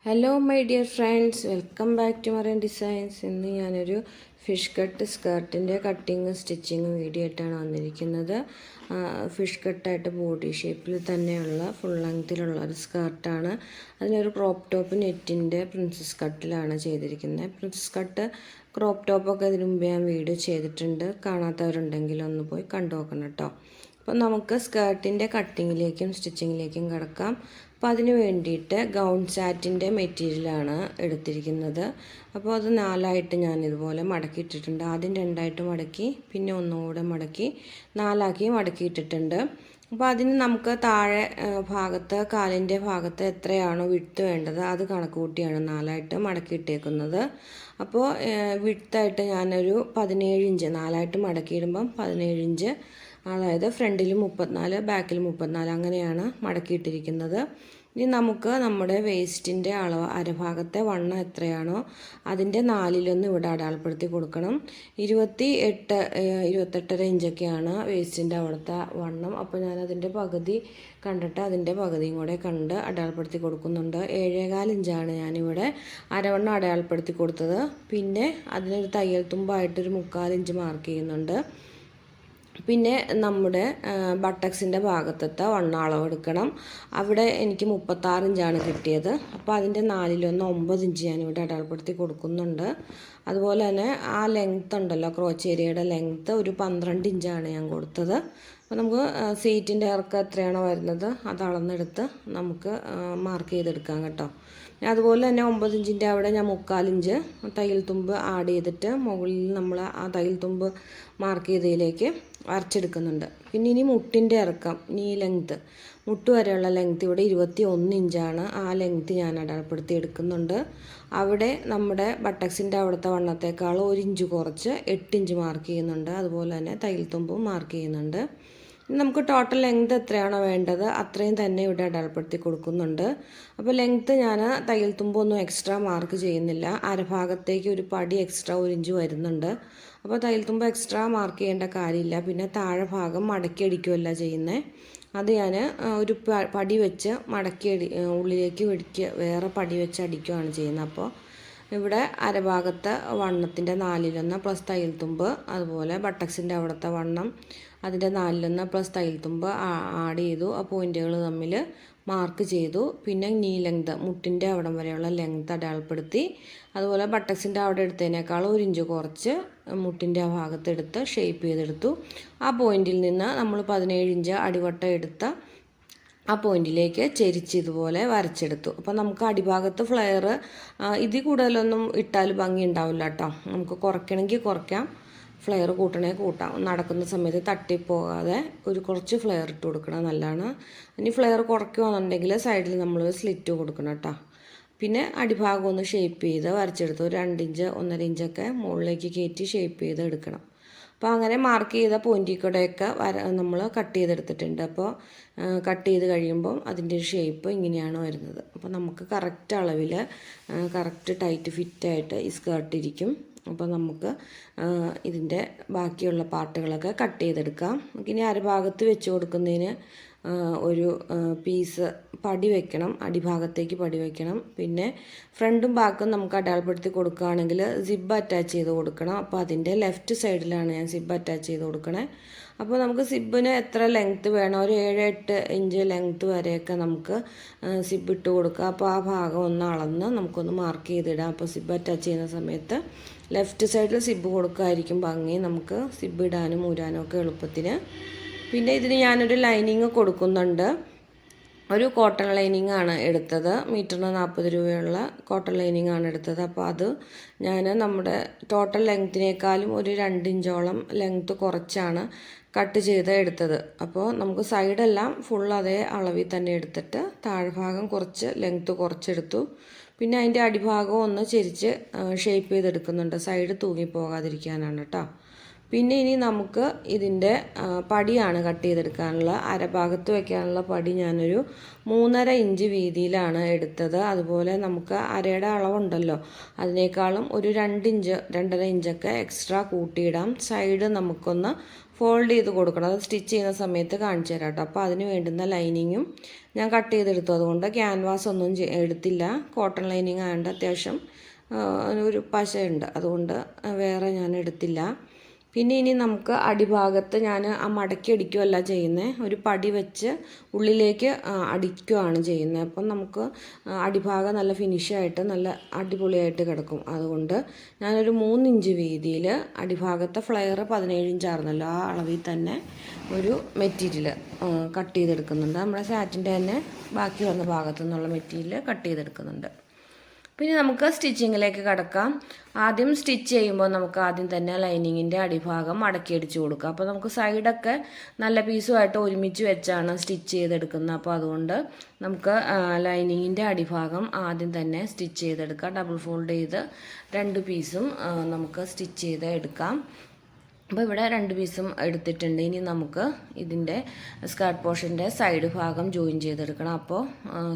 Hello my dear friends, welcome back to marine designs. ഇന്ന് ഞാനൊരു fish cut സ്കേർട്ടിൻ്റെ കട്ടിങ്ങും സ്റ്റിച്ചിങ്ങും വീഡിയോ ആയിട്ടാണ് വന്നിരിക്കുന്നത്. ഫിഷ് കട്ടായിട്ട് ബോഡി ഷേപ്പിൽ തന്നെയുള്ള ഫുൾ ലെങ്ത്തിലുള്ള ഒരു സ്കേർട്ടാണ്. അതിനൊരു ക്രോപ്പ് ടോപ്പ് നെറ്റിൻ്റെ പ്രിൻസസ് കട്ടിലാണ് ചെയ്തിരിക്കുന്നത്. പ്രിൻസസ് കട്ട് ക്രോപ്പ് ടോപ്പൊക്കെ ഇതിനു മുമ്പ് ഞാൻ വീഡിയോ ചെയ്തിട്ടുണ്ട്. കാണാത്തവരുണ്ടെങ്കിൽ ഒന്ന് പോയി കണ്ടു നോക്കണം കേട്ടോ. അപ്പോൾ നമുക്ക് സ്കേർട്ടിൻ്റെ കട്ടിങ്ങിലേക്കും സ്റ്റിച്ചിങ്ങിലേക്കും കിടക്കാം. അപ്പോൾ അതിന് വേണ്ടിയിട്ട് ഗൗൺ സാറ്റിൻ്റെ മെറ്റീരിയലാണ് എടുത്തിരിക്കുന്നത്. അപ്പോൾ അത് 4ആയിട്ട് ഞാൻ ഇതുപോലെ മടക്കിയിട്ടിട്ടുണ്ട്. ആദ്യം 2ആയിട്ട് മടക്കി, പിന്നെ ഒന്നുകൂടെ മടക്കി 4ആക്കി മടക്കിയിട്ടിട്ടുണ്ട്. അപ്പോൾ അതിന് നമുക്ക് താഴെ ഭാഗത്ത് കാലിൻ്റെ ഭാഗത്ത് എത്രയാണോ വിഡ്ത്ത് വേണ്ടത് അത് കണക്ക് കൂട്ടിയാണ് 4ആയിട്ട് മടക്കിയിട്ടേക്കുന്നത്. അപ്പോൾ വിഡ്ത്തായിട്ട് ഞാനൊരു 17 ഇഞ്ച് 4ആയിട്ട് മടക്കിയിടുമ്പം 17 ഇഞ്ച്, അതായത് ഫ്രണ്ടിൽ 34 ബാക്കിൽ 34 അങ്ങനെയാണ് മടക്കിയിട്ടിരിക്കുന്നത്. ഇനി നമുക്ക് നമ്മുടെ വേസ്റ്റിൻ്റെ അളവ് അരഭാഗത്തെ വണ്ണം എത്രയാണോ അതിൻ്റെ 4/1 ഇവിടെ അടയാളപ്പെടുത്തി കൊടുക്കണം. 28-28.5 ഇഞ്ചൊക്കെയാണ് വേസ്റ്റിൻ്റെ അവിടുത്തെ വണ്ണം. അപ്പോൾ ഞാനതിൻ്റെ പകുതി കണ്ടിട്ട് അതിൻ്റെ പകുതിയും കൂടെ കണ്ട് അടയാളപ്പെടുത്തി കൊടുക്കുന്നുണ്ട്. 7.25 ഇഞ്ചാണ് ഞാനിവിടെ അരവണ്ണം അടയാളപ്പെടുത്തി കൊടുത്തത്. പിന്നെ അതിനൊരു തയ്യൽ തുമ്പായിട്ടൊരു 3/4 ഇഞ്ച് മാർക്ക് ചെയ്യുന്നുണ്ട്. പിന്നെ നമ്മുടെ ബട്ടക്സിൻ്റെ ഭാഗത്തത്തെ വണ്ണം അളവെടുക്കണം. അവിടെ എനിക്ക് 36 ഇഞ്ചാണ് കിട്ടിയത്. അപ്പോൾ അതിൻ്റെ 4/1 9 ഇഞ്ച് ഞാനിവിടെ അടയാളപ്പെടുത്തി കൊടുക്കുന്നുണ്ട്. അതുപോലെ തന്നെ ആ ലെങ്ത്ത് ഉണ്ടല്ലോ, ക്രോച്ച് ഏരിയയുടെ ലെങ്ത്ത് ഒരു 12 ഇഞ്ചാണ് ഞാൻ കൊടുത്തത്. അപ്പോൾ നമുക്ക് സീറ്റിൻ്റെ ഇറക്കം എത്രയാണോ വരുന്നത് അത് അളന്നെടുത്ത് നമുക്ക് മാർക്ക് ചെയ്തെടുക്കാം കേട്ടോ. അതുപോലെ തന്നെ 9 ഇഞ്ചിൻ്റെ അവിടെ ഞാൻ 3/4 ഇഞ്ച് തയ്യൽ തുമ്പ് ആഡ് ചെയ്തിട്ട് മുകളിൽ നമ്മൾ ആ തയ്യൽ തുമ്പ് മാർക്ക് ചെയ്തതിലേക്ക് വരച്ചെടുക്കുന്നുണ്ട്. പിന്നെ ഇനി മുട്ടിൻ്റെ ഇറക്കം, ഈ ലെങ്ത്ത് മുട്ട് വരെയുള്ള ലെങ്ത്ത് ഇവിടെ 21 ഇഞ്ചാണ്. ആ ലെങ്ത്ത് ഞാൻ അടയാളപ്പെടുത്തി എടുക്കുന്നുണ്ട്. അവിടെ നമ്മുടെ ബട്ടക്സിൻ്റെ അവിടുത്തെ വണ്ണത്തേക്കാൾ 1 ഇഞ്ച് കുറച്ച് 8 ഇഞ്ച് മാർക്ക് ചെയ്യുന്നുണ്ട്. അതുപോലെ തന്നെ തയ്യൽ തുമ്പും മാർക്ക് ചെയ്യുന്നുണ്ട്. നമുക്ക് ടോട്ടൽ ലെങ്ത് എത്രയാണോ വേണ്ടത് അത്രയും തന്നെ ഇവിടെ അടയാളപ്പെടുത്തി കൊടുക്കുന്നുണ്ട്. അപ്പോൾ ലെങ്ത്ത് ഞാൻ തയ്യൽ തുമ്പൊന്നും എക്സ്ട്രാ മാർക്ക് ചെയ്യുന്നില്ല. അരഭാഗത്തേക്ക് ഒരു പടി എക്സ്ട്രാ 1 ഇഞ്ച് വരുന്നുണ്ട്. അപ്പോൾ തയ്യൽ തുമ്പ് എക്സ്ട്രാ മാർക്ക് ചെയ്യേണ്ട കാര്യമില്ല. പിന്നെ താഴെ ഭാഗം മടക്കി അടിക്കുകയല്ല ചെയ്യുന്നത്. അത് ഞാൻ ഒരു പടി വെച്ച് മടക്കി ഉള്ളിലേക്ക് വേറെ പടി വെച്ച് അടിക്കുകയാണ് ചെയ്യുന്നത്. അപ്പോൾ ഇവിടെ അരഭാഗത്തെ വണ്ണത്തിൻ്റെ 4/1 പ്ലസ് തയ്യൽ തുമ്പ്, അതുപോലെ ബട്ടക്സിൻ്റെ അവിടുത്തെ വണ്ണം അതിൻ്റെ 4/1 പ്ലസ് തയ്യൽ തുമ്പ് ആഡ് ചെയ്തു. ആ പോയിൻറ്റുകൾ തമ്മിൽ മാർക്ക് ചെയ്തു. പിന്നെ നീ ലെങ്ത് മുട്ടിൻ്റെ അവിടം വരെയുള്ള ലെങ്ത് അടയാളപ്പെടുത്തി. അതുപോലെ ബട്ടക്സിൻ്റെ അവിടെ എടുത്തതിനേക്കാൾ 1 ഇഞ്ച് കുറച്ച് മുട്ടിൻ്റെ ആ ഭാഗത്തെടുത്ത് ഷേപ്പ് ചെയ്തെടുത്തു. ആ പോയിൻറ്റിൽ നിന്ന് നമ്മൾ 17 ഇഞ്ച് അടിവട്ടം എടുത്ത ആ പോയിൻറ്റിലേക്ക് ചെരിച്ച് ഇതുപോലെ വരച്ചെടുത്തു. അപ്പോൾ നമുക്ക് അടിഭാഗത്ത് ഫ്ലെയർ ഇതിൽ കൂടുതലൊന്നും ഇട്ടാൽ ഭംഗി ഉണ്ടാവില്ല കേട്ടോ. നമുക്ക് കുറയ്ക്കണമെങ്കിൽ കുറയ്ക്കാം, ഫ്ലെയർ കൂട്ടണമെങ്കിൽ കൂട്ടാം. നടക്കുന്ന സമയത്ത് തട്ടിപ്പോകാതെ കുറച്ച് ഫ്ലെയർ ഇട്ട് കൊടുക്കണം, നല്ലതാണ്. ഇനി ഫ്ലെയർ കുറയ്ക്കുകയാണെന്നുണ്ടെങ്കിൽ സൈഡിൽ നമ്മൾ സ്ലിറ്റ് കൊടുക്കണം കേട്ടോ. പിന്നെ അടിഭാഗം ഒന്ന് ഷേപ്പ് ചെയ്ത് വരച്ചെടുത്തു. ഒരു 2 ഇഞ്ച് 1.5 ഇഞ്ചൊക്കെ മുകളിലേക്ക് കയറ്റി ഷേപ്പ് ചെയ്ത് എടുക്കണം. അപ്പോൾ അങ്ങനെ മാർക്ക് ചെയ്ത പോയിൻറ്റിൽ കൂടെയൊക്കെ നമ്മൾ കട്ട് ചെയ്തെടുത്തിട്ടുണ്ട്. അപ്പോൾ കട്ട് ചെയ്ത് കഴിയുമ്പം അതിൻ്റെ ഒരു ഷേപ്പ് ഇങ്ങനെയാണ് വരുന്നത്. അപ്പോൾ നമുക്ക് കറക്റ്റ് അളവിൽ കറക്റ്റ് ടൈറ്റ് ഫിറ്റായിട്ട് ഈ സ്കേർട്ട് ഇരിക്കും. അപ്പോൾ നമുക്ക് ഇതിൻ്റെ ബാക്കിയുള്ള പാർട്ടുകളൊക്കെ കട്ട് ചെയ്തെടുക്കാം. ഇനി അരഭാഗത്ത് വെച്ച് കൊടുക്കുന്നതിന് ഒരു പീസ് പടി വയ്ക്കണം, അടിഭാഗത്തേക്ക് പടി വയ്ക്കണം. പിന്നെ ഫ്രണ്ടും ബാക്കും നമുക്ക് അടയാളപ്പെടുത്തി കൊടുക്കുകയാണെങ്കിൽ സിബ് അറ്റാച്ച് ചെയ്ത് കൊടുക്കണം. അപ്പോൾ അതിൻ്റെ ലെഫ്റ്റ് സൈഡിലാണ് ഞാൻ സിബ് അറ്റാച്ച് ചെയ്ത് കൊടുക്കണേ. അപ്പോൾ നമുക്ക് സിബിന് എത്ര ലെങ്ത്ത് വേണം, ഒരു 7-8 ഇഞ്ച് ലെങ്ത്ത് വരെയൊക്കെ നമുക്ക് സിബ് ഇട്ട് കൊടുക്കുക. അപ്പോൾ ആ ഭാഗം ഒന്ന് അളന്ന് നമുക്കൊന്ന് മാർക്ക് ചെയ്തിടാം. അപ്പോൾ സിബ് അറ്റാച്ച് ചെയ്യുന്ന സമയത്ത് ലെഫ്റ്റ് സൈഡിൽ സിബ് കൊടുക്കാതിരിക്കും ഭംഗി, നമുക്ക് സിബ് ഇടാനും ഊരാനും ഒക്കെ എളുപ്പത്തിന്. പിന്നെ ഇതിന് ഞാനൊരു ലൈനിങ് കൊടുക്കുന്നുണ്ട്. ഒരു കോട്ടൺ ലൈനിങ് ആണ് എടുത്തത്. മീറ്ററിന് 40 രൂപയുള്ള കോട്ടൺ ലൈനിങ് ആണ് എടുത്തത്. അപ്പോൾ അത് ഞാൻ നമ്മുടെ ടോട്ടൽ ലെങ്ത്തിനേക്കാളും ഒരു 2 ഇഞ്ചോളം ലെങ്ത്ത് കുറച്ചാണ് കട്ട് ചെയ്ത് എടുത്തത്. അപ്പോൾ നമുക്ക് സൈഡെല്ലാം ഫുൾ അതേ അളവിൽ തന്നെ എടുത്തിട്ട് താഴ്ഭാഗം കുറച്ച് ലെങ്ത്ത് കുറച്ചെടുത്തു. പിന്നെ അതിൻ്റെ അടിഭാഗം ഒന്ന് ചെരിച്ച് ഷേപ്പ് ചെയ്തെടുക്കുന്നുണ്ട്, സൈഡ് തൂങ്ങിപ്പോകാതിരിക്കാനാണ് കേട്ടോ. പിന്നെ ഇനി നമുക്ക് ഇതിൻ്റെ പടിയാണ് കട്ട് ചെയ്തെടുക്കാനുള്ള അരഭാഗത്ത് വയ്ക്കാനുള്ള പടി ഞാനൊരു 3.5 ഇഞ്ച് വീതിയിലാണ് എടുത്തത്. അതുപോലെ നമുക്ക് അരയുടെ അളവുണ്ടല്ലോ, അതിനേക്കാളും ഒരു 2 ഇഞ്ച് 2.5 ഇഞ്ചൊക്കെ എക്സ്ട്രാ കൂട്ടിയിടാം. സൈഡ് നമുക്കൊന്ന് ഫോൾഡ് ചെയ്ത് കൊടുക്കണം. അത് സ്റ്റിച്ച് ചെയ്യുന്ന സമയത്ത് കാണിച്ചു തരാം കേട്ടോ. അപ്പോൾ അതിന് വേണ്ടുന്ന ലൈനിങ്ങും ഞാൻ കട്ട് ചെയ്തെടുത്തു. അതുകൊണ്ട് ക്യാൻവാസ് ഒന്നും എടുത്തില്ല. കോട്ടൺ ലൈനിങ് ആയതുകൊണ്ട് അത്യാവശ്യം ഒരു പശയുണ്ട്, അതുകൊണ്ട് വേറെ ഞാൻ എടുത്തില്ല. പിന്നെ ഇനി നമുക്ക് അടിഭാഗത്ത് ഞാൻ ആ മടക്കി അടിക്കുകയല്ല ചെയ്യുന്നത്, ഒരു പടി വെച്ച് ഉള്ളിലേക്ക് അടിക്കുകയാണ് ചെയ്യുന്നത്. അപ്പം നമുക്ക് അടിഭാഗം നല്ല ഫിനിഷായിട്ട് നല്ല അടിപൊളിയായിട്ട് കിടക്കും. അതുകൊണ്ട് ഞാനൊരു 3 ഇഞ്ച് വീതിയിൽ അടിഭാഗത്തെ ഫ്ലെയർ 17 ഇഞ്ചായിരുന്നല്ലോ, ആ അളവിൽ തന്നെ ഒരു മെറ്റീരിയൽ കട്ട് ചെയ്തെടുക്കുന്നുണ്ട്. നമ്മുടെ സാറ്റിൻ്റെ തന്നെ ബാക്കി വന്ന ഭാഗത്തു നിന്നുള്ള മെറ്റീരിയൽ കട്ട് ചെയ്തെടുക്കുന്നുണ്ട്. പിന്നെ നമുക്ക് സ്റ്റിച്ചിങ്ങിലേക്ക് കടക്കാം. ആദ്യം സ്റ്റിച്ച് ചെയ്യുമ്പോൾ നമുക്ക് ആദ്യം തന്നെ ലൈനിങ്ങിൻ്റെ അടിഭാഗം മടക്കിയടിച്ച് കൊടുക്കുക. അപ്പോൾ നമുക്ക് സൈഡൊക്കെ നല്ല പീസുമായിട്ട് ഒരുമിച്ച് വെച്ചാണ് സ്റ്റിച്ച് ചെയ്തെടുക്കുന്നത്. അപ്പോൾ അതുകൊണ്ട് നമുക്ക് ലൈനിങ്ങിൻ്റെ അടിഭാഗം ആദ്യം തന്നെ സ്റ്റിച്ച് ചെയ്തെടുക്കാം. ഡബിൾ ഫോൾഡ് ചെയ്ത് 2 പീസും നമുക്ക് സ്റ്റിച്ച് ചെയ്ത് എടുക്കാം. അപ്പോൾ ഇവിടെ 2 പീസും എടുത്തിട്ടുണ്ട്. ഇനി നമുക്ക് ഇതിൻ്റെ സ്കേർട്ട് പോർഷൻ്റെ സൈഡ് ഭാഗം ജോയിൻ ചെയ്തെടുക്കണം. അപ്പോൾ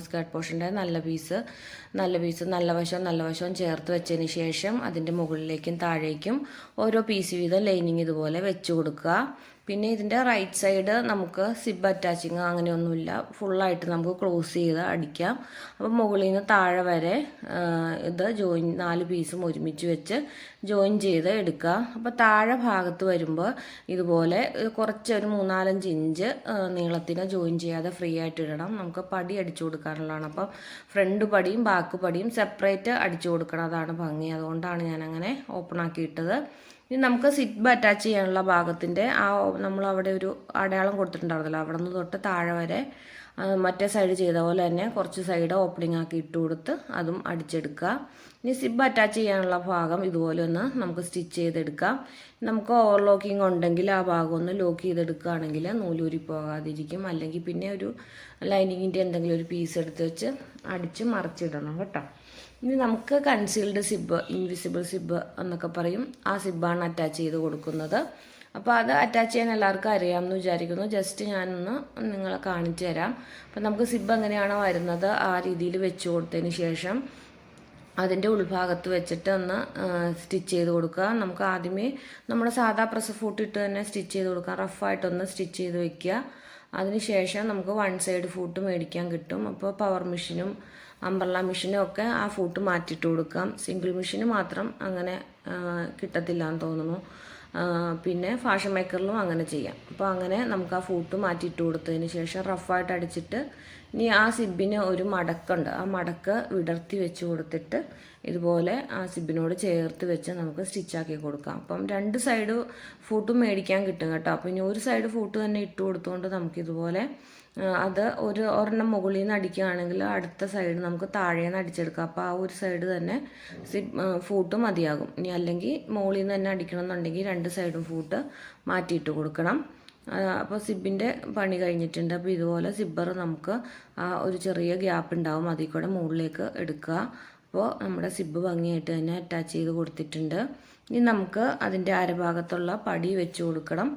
സ്കേർട്ട് പോർഷൻ്റെ നല്ല വശവും ചേർത്ത് വെച്ചതിന് ശേഷം അതിൻ്റെ മുകളിലേക്കും താഴേക്കും ഓരോ പീസ് വീതം ലൈനിങ് ഇതുപോലെ വെച്ച് കൊടുക്കുക. പിന്നെ ഇതിൻ്റെ റൈറ്റ് സൈഡ് നമുക്ക് സിബ് അറ്റാച്ചിങ് അങ്ങനെയൊന്നുമില്ല, ഫുള്ളായിട്ട് നമുക്ക് ക്ലോസ് ചെയ്ത് അടിക്കാം. അപ്പോൾ മുകളിൽ നിന്ന് താഴെ വരെ ഇത് 4 പീസും ഒരുമിച്ച് വെച്ച് ജോയിൻ ചെയ്ത് എടുക്കുക. അപ്പോൾ താഴെ ഭാഗത്ത് വരുമ്പോൾ ഇതുപോലെ കുറച്ച് ഒരു 3-4 ഇഞ്ച് നീളത്തിന് ജോയിൻ ചെയ്യാതെ ഫ്രീ ആയിട്ട് ഇടണം. നമുക്ക് പടി അടിച്ചു കൊടുക്കാനുള്ളതാണ്. അപ്പം ഫ്രണ്ട് പടിയും ബാക്ക് പടിയും സെപ്പറേറ്റ് അടിച്ചു കൊടുക്കണം, അതാണ് ഭംഗി. അതുകൊണ്ടാണ് ഞാനങ്ങനെ ഓപ്പൺ ആക്കിയിട്ടത്. ഇനി നമുക്ക് സിബ് അറ്റാച്ച് ചെയ്യാനുള്ള ഭാഗത്തിൻ്റെ നമ്മളവിടെ ഒരു അടയാളം കൊടുത്തിട്ടുണ്ടായിരുന്നല്ലോ, അവിടെ നിന്ന് തൊട്ട് താഴെ വരെ മറ്റേ സൈഡ് ചെയ്ത പോലെ തന്നെ കുറച്ച് സൈഡ് ഓപ്പണിംഗ് ആക്കി ഇട്ട് കൊടുത്ത് അതും അടിച്ചെടുക്കുക. ഇനി സിബ് അറ്റാച്ച് ചെയ്യാനുള്ള ഭാഗം ഇതുപോലെ ഒന്ന് നമുക്ക് സ്റ്റിച്ച് ചെയ്തെടുക്കാം. നമുക്ക് ഓവർലോക്കിംഗ് ഉണ്ടെങ്കിൽ ആ ഭാഗം ഒന്ന് ലോക്ക് ചെയ്തെടുക്കുകയാണെങ്കിൽ നൂലൂരി പോകാതിരിക്കും. അല്ലെങ്കിൽ പിന്നെ ഒരു ലൈനിങ്ങിൻ്റെ എന്തെങ്കിലും ഒരു പീസ് എടുത്ത് വെച്ച് അടിച്ച് മറിച്ചിടണം കേട്ടോ. ഇനി നമുക്ക് കൺസീൽഡ് സിബ്, ഇൻവിസിബിൾ സിബ് എന്നൊക്കെ പറയും, ആ സിബാണ് അറ്റാച്ച് ചെയ്ത് കൊടുക്കുന്നത്. അപ്പോൾ അത് അറ്റാച്ച് ചെയ്യാൻ എല്ലാവർക്കും അറിയാമെന്ന് വിചാരിക്കുന്നു. ജസ്റ്റ് ഞാനൊന്ന് നിങ്ങളെ കാണിച്ചു തരാം. അപ്പോൾ നമുക്ക് സിബ് എങ്ങനെയാണോ വരുന്നത് ആ രീതിയിൽ വെച്ച് കൊടുത്തതിന് ശേഷം അതിൻ്റെ ഉൾഭാഗത്ത് വെച്ചിട്ട് ഒന്ന് സ്റ്റിച്ച് ചെയ്ത് കൊടുക്കുക. നമുക്ക് ആദ്യമേ നമ്മുടെ സാധാ പ്രസ് ഫൂട്ട് ഇട്ട് തന്നെ സ്റ്റിച്ച് ചെയ്ത് കൊടുക്കാം. റഫായിട്ടൊന്ന് സ്റ്റിച്ച് ചെയ്ത് വെക്കുക. അതിനുശേഷം നമുക്ക് 1 സൈഡ് ഫൂട്ട് മേടിക്കാൻ കിട്ടും. അപ്പോൾ പവർ മെഷീനും അംബ്രല്ല മെഷീനും ഒക്കെ ആ ഫൂട്ട് മാറ്റിയിട്ട് കൊടുക്കാം. സിംഗിൾ മെഷീന് മാത്രം അങ്ങനെ കിട്ടത്തില്ല എന്ന് തോന്നുന്നു. പിന്നെ ഫാഷൻ മേക്കറിലും അങ്ങനെ ചെയ്യാം. അപ്പോൾ അങ്ങനെ നമുക്ക് ആ ഫൂട്ട് മാറ്റിയിട്ട് കൊടുത്തതിന് ശേഷം റഫായിട്ട് അടിച്ചിട്ട് ഇനി ആ സിബിന് ഒരു മടക്കുണ്ട്, ആ മടക്ക് വിടർത്തി വെച്ച് കൊടുത്തിട്ട് ഇതുപോലെ ആ സിബിനോട് ചേർത്ത് വെച്ച് നമുക്ക് സ്റ്റിച്ചാക്കി കൊടുക്കാം. അപ്പം 2 സൈഡ് ഫൂട്ടും മേടിക്കാൻ കിട്ടും കേട്ടോ. അപ്പോൾ ഇനി ഒരു സൈഡ് ഫൂട്ട് തന്നെ ഇട്ട് കൊടുത്തുകൊണ്ട് നമുക്കിതുപോലെ അത് ഒരെണ്ണം മുകളിൽ നിന്ന് അടിക്കുകയാണെങ്കിൽ അടുത്ത സൈഡ് നമുക്ക് താഴെ നിന്ന് അടിച്ചെടുക്കാം. അപ്പോൾ ആ ഒരു സൈഡ് തന്നെ ഫൂട്ട് മതിയാകും. ഇനി അല്ലെങ്കിൽ മുകളിൽ നിന്ന് തന്നെ അടിക്കണം എന്നുണ്ടെങ്കിൽ 2 സൈഡും ഫൂട്ട് മാറ്റിയിട്ട് കൊടുക്കണം. അപ്പോൾ സിബിൻ്റെ പണി കഴിഞ്ഞിട്ടുണ്ട്. അപ്പോൾ ഇതുപോലെ സിബ്ബർ നമുക്ക് ഒരു ചെറിയ ഗ്യാപ്പ് ഉണ്ടാവും, അതിൽ കൂടെ മുകളിലേക്ക് എടുക്കുക. അപ്പോൾ നമ്മുടെ സിബ് ഭംഗിയായിട്ട് തന്നെ അറ്റാച്ച് ചെയ്ത് കൊടുത്തിട്ടുണ്ട്. ഇനി നമുക്ക് അതിൻ്റെ അരഭാഗത്തുള്ള പടി വെച്ച് കൊടുക്കണം.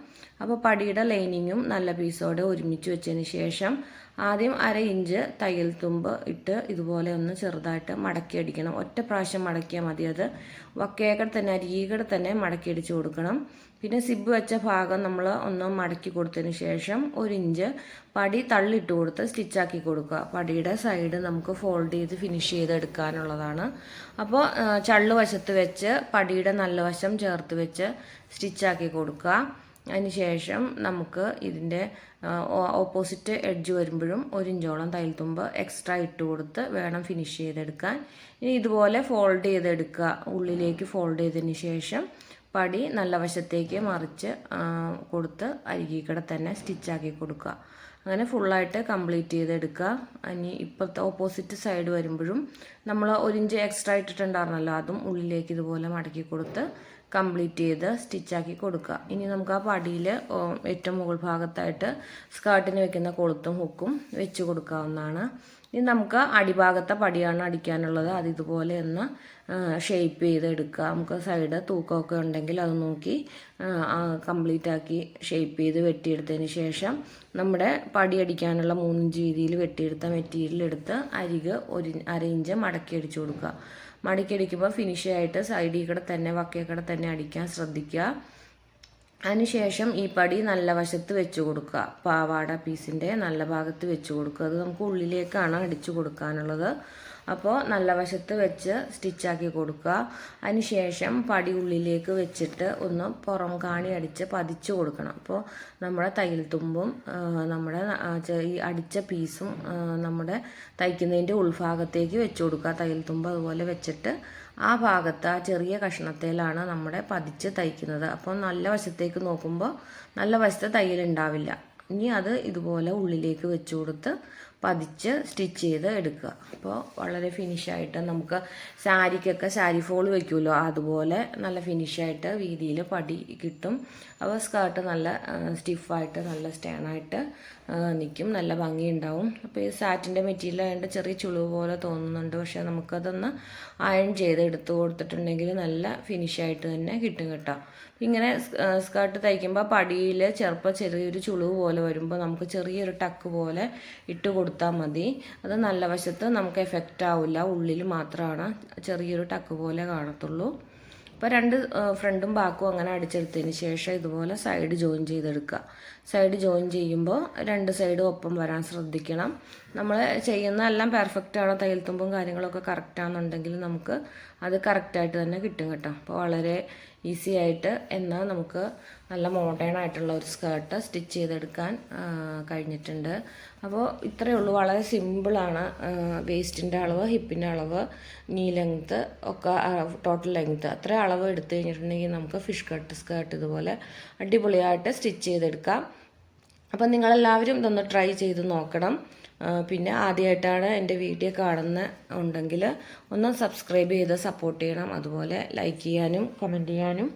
അപ്പോൾ പടിയുടെ ലൈനിങ്ങും നല്ല പീസോടെ ഒരുമിച്ച് വെച്ചതിന് ശേഷം ആദ്യം 1/2 ഇഞ്ച് തയ്യൽ തുമ്പ് ഇട്ട് ഇതുപോലെ ഒന്ന് ചെറുതായിട്ട് മടക്കി അടിക്കണം. ഒറ്റ പ്രാവശ്യം മടക്കിയാൽ മതി. അത് വക്കയേക്കടെ തന്നെ അരികടെ തന്നെ മടക്കി അടിച്ച് കൊടുക്കണം. പിന്നെ സിബ് വെച്ച ഭാഗം നമ്മൾ ഒന്ന് മടക്കി കൊടുത്തതിന് ശേഷം 1 ഇഞ്ച് പടി തള്ളിയിട്ട് കൊടുത്ത് സ്റ്റിച്ചാക്കി കൊടുക്കുക. പടിയുടെ സൈഡ് നമുക്ക് ഫോൾഡ് ചെയ്ത് ഫിനിഷ് ചെയ്തെടുക്കാനുള്ളതാണ്. അപ്പോൾ ചള്ളു വശത്ത് വെച്ച് പടിയുടെ നല്ല വശം ചേർത്ത് വെച്ച് സ്റ്റിച്ചാക്കി കൊടുക്കുക. അതിനുശേഷം നമുക്ക് ഇതിൻ്റെ ഓപ്പോസിറ്റ് എഡ്ജ് വരുമ്പോഴും 1 ഇഞ്ചോളം തയ്യൽ തുമ്പ് എക്സ്ട്രാ ഇട്ട് കൊടുത്ത് വേണം ഫിനിഷ് ചെയ്തെടുക്കാൻ. ഇനി ഇതുപോലെ ഫോൾഡ് ചെയ്തെടുക്കുക. ഉള്ളിലേക്ക് ഫോൾഡ് ചെയ്തതിന് ശേഷം പടി നല്ല വശത്തേക്ക് മറിച്ച് കൊടുത്ത് അരികിക്കടെ തന്നെ സ്റ്റിച്ചാക്കി കൊടുക്കുക. അങ്ങനെ ഫുള്ളായിട്ട് കംപ്ലീറ്റ് ചെയ്തെടുക്കുക. ഇനി ഇപ്പോഴത്തെ ഓപ്പോസിറ്റ് സൈഡ് വരുമ്പോഴും നമ്മൾ 1 ഇഞ്ച് എക്സ്ട്രാ ഇട്ടിട്ടുണ്ടായിരുന്നല്ലോ, അതും ഉള്ളിലേക്ക് ഇതുപോലെ മടക്കി കൊടുത്ത് കംപ്ലീറ്റ് ചെയ്ത് സ്റ്റിച്ചാക്കി കൊടുക്കുക. ഇനി നമുക്ക് ആ പടിയിൽ ഏറ്റവും മുകൾ ഭാഗത്തായിട്ട് സ്കേർട്ടിന് വെക്കുന്ന കൊളുത്തും ഹുക്കും വെച്ച് കൊടുക്കാവുന്നതാണ്. ഇനി നമുക്ക് അടിഭാഗത്തെ പടിയാണ് അടിക്കാനുള്ളത്. അത് ഇതുപോലെ ഒന്ന് ഷേപ്പ് ചെയ്തെടുക്കുക. നമുക്ക് സൈഡ് തൂക്കമൊക്കെ ഉണ്ടെങ്കിൽ അത് നോക്കി കംപ്ലീറ്റ് ആക്കി ഷേപ്പ് ചെയ്ത് വെട്ടിയെടുത്തതിന് ശേഷം നമ്മുടെ പടി അടിക്കാനുള്ള 3 ഇഞ്ച് വീതിയിൽ വെട്ടിയെടുത്ത മെറ്റീരിയൽ എടുത്ത് അരികെ 1 ഇഞ്ച് മടക്കി അടിച്ചു കൊടുക്കുക. മടക്കി അടിക്കുമ്പോൾ ഫിനിഷായിട്ട് സൈഡിൽ കൂടെ തന്നെ വക്കേ കൂടെ തന്നെ അടിക്കാൻ ശ്രദ്ധിക്കുക. അതിനുശേഷം ഈ പടി നല്ല വശത്ത് വെച്ച് കൊടുക്കുക. പാവാട പീസിൻ്റെ നല്ല ഭാഗത്ത് വെച്ച് കൊടുക്കുക. അത് നമുക്ക് ഉള്ളിലേക്കാണ് അടിച്ചു കൊടുക്കാനുള്ളത്. അപ്പോൾ നല്ല വശത്ത് വെച്ച് സ്റ്റിച്ചാക്കി കൊടുക്കുക. അതിനുശേഷം പടി ഉള്ളിലേക്ക് വെച്ചിട്ട് ഒന്ന് പുറം കാണി അടിച്ച് പതിച്ചു കൊടുക്കണം. അപ്പോൾ നമ്മുടെ തയ്യൽ തുമ്പും നമ്മുടെ ഈ അടിച്ച പീസും നമ്മുടെ തയ്ക്കുന്നതിൻ്റെ ഉൾഭാഗത്തേക്ക് വെച്ച് കൊടുക്കുക. തയ്യൽ തുമ്പ് അതുപോലെ വെച്ചിട്ട് ആ ഭാഗത്ത് ആ ചെറിയ കഷ്ണത്തിലാണ് നമ്മുടെ പതിച്ച് തയ്ക്കുന്നത്. അപ്പോൾ നല്ല വശത്തേക്ക് നോക്കുമ്പോൾ നല്ല വശത്ത് തയ്യലുണ്ടാവില്ല. ഇനി അത് ഇതുപോലെ ഉള്ളിലേക്ക് വെച്ച് കൊടുത്ത് പതിച്ച് സ്റ്റിച്ച് ചെയ്ത് എടുക്കുക. അപ്പോൾ വളരെ ഫിനിഷായിട്ട് നമുക്ക് സാരിക്കൊക്കെ സാരി ഫോൾ വയ്ക്കുമല്ലോ, അതുപോലെ നല്ല ഫിനിഷായിട്ട് വീതിയിൽ പടി കിട്ടും. അപ്പോൾ സ്കേർട്ട് നല്ല സ്റ്റിഫായിട്ട് നല്ല സ്റ്റേണായിട്ട് നിൽക്കും, നല്ല ഭംഗിയുണ്ടാവും. അപ്പോൾ ഈ സാറ്റിൻ്റെ മെറ്റീരിയൽ ആയതുകൊണ്ട് ചെറിയ ചുളിവ് പോലെ തോന്നുന്നുണ്ട്. പക്ഷേ നമുക്കതൊന്ന് അയൺ ചെയ്ത് എടുത്ത് കൊടുത്തിട്ടുണ്ടെങ്കിൽ നല്ല ഫിനിഷായിട്ട് തന്നെ കിട്ടും കേട്ടോ. ഇങ്ങനെ സ്കേർട്ട് തയ്ക്കുമ്പോൾ പടിയിൽ ചെറിയൊരു ചുളിവ് പോലെ വരുമ്പോൾ നമുക്ക് ചെറിയൊരു ടക്ക് പോലെ ഇട്ട് കൊടുത്താൽ മതി. അത് നല്ല വശത്ത് നമുക്ക് എഫക്റ്റ് ആവില്ല, ഉള്ളിൽ മാത്രമാണ് ചെറിയൊരു ടക്ക് പോലെ കാണത്തുള്ളൂ. അപ്പോൾ 2 ഫ്രണ്ടും ബാക്കും അങ്ങനെ അടിച്ചെടുത്തതിന് ശേഷം ഇതുപോലെ സൈഡ് ജോയിൻ ചെയ്തെടുക്കുക. സൈഡ് ജോയിൻ ചെയ്യുമ്പോൾ 2 സൈഡും ഒപ്പം വരാൻ ശ്രദ്ധിക്കണം. നമ്മൾ ചെയ്യുന്ന എല്ലാം പെർഫെക്റ്റാണ്, തയ്യൽ തുമ്പും കാര്യങ്ങളൊക്കെ കറക്റ്റാണെന്നുണ്ടെങ്കിൽ നമുക്ക് അത് കറക്റ്റായിട്ട് തന്നെ കിട്ടും കേട്ടോ. അപ്പോൾ വളരെ ഈസി ആയിട്ട് എന്നാൽ നമുക്ക് നല്ല മോഡേൺ ആയിട്ടുള്ള ഒരു സ്കേർട്ട് സ്റ്റിച്ച് ചെയ്തെടുക്കാൻ കഴിഞ്ഞിട്ടുണ്ട്. അപ്പോൾ ഇത്രയേ ഉള്ളൂ, വളരെ സിമ്പിളാണ്. വേസ്റ്റിൻ്റെ അളവ്, ഹിപ്പിൻ്റെ അളവ്, നീ ലെങ്ത്ത് ഒക്കെ ടോട്ടൽ ലെങ്ത്ത് അത്ര അളവ് എടുത്തു കഴിഞ്ഞിട്ടുണ്ടെങ്കിൽ നമുക്ക് ഫിഷ് കട്ട് സ്കേർട്ട് ഇതുപോലെ അടിപൊളിയായിട്ട് സ്റ്റിച്ച് ചെയ്തെടുക്കാം. അപ്പം നിങ്ങളെല്ലാവരും ഇതൊന്ന് ട്രൈ ചെയ്ത് നോക്കണം. പിന്നെ ആദ്യമായിട്ടാണ് എൻ്റെ വീഡിയോ ഉണ്ടെങ്കിൽ ഒന്ന് സബ്സ്ക്രൈബ് ചെയ്ത് സപ്പോർട്ട് ചെയ്യണം. അതുപോലെ ലൈക്ക് ചെയ്യാനും കമൻറ്റ് ചെയ്യാനും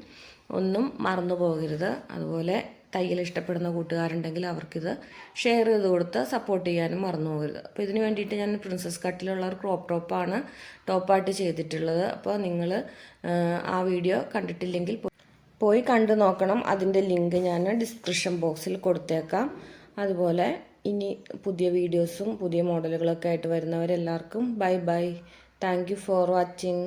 ഒന്നും മറന്നു പോകരുത്. അതുപോലെ തയ്യൽ ഇഷ്ടപ്പെടുന്ന കൂട്ടുകാരുണ്ടെങ്കിൽ അവർക്കിത് ഷെയർ ചെയ്ത് കൊടുത്ത് സപ്പോർട്ട് ചെയ്യാനും മറന്നു പോകരുത്. അപ്പോൾ ഇതിന് വേണ്ടിയിട്ട് ഞാൻ പ്രിൻസസ് കട്ടിലുള്ള ഒരു ക്രോപ്പ് ടോപ്പാണ് ടോപ്പായിട്ട് ചെയ്തിട്ടുള്ളത്. അപ്പോൾ നിങ്ങൾ ആ വീഡിയോ കണ്ടിട്ടില്ലെങ്കിൽ പോയി കണ്ടു നോക്കണം. അതിൻ്റെ ലിങ്ക് ഞാൻ ഡിസ്ക്രിപ്ഷൻ ബോക്സിൽ കൊടുത്തേക്കാം. അതുപോലെ ഇനി പുതിയ വീഡിയോസും പുതിയ മോഡലുകളൊക്കെ ആയിട്ട് വരുന്നവരെല്ലാവർക്കും bye bye. Thank you for watching.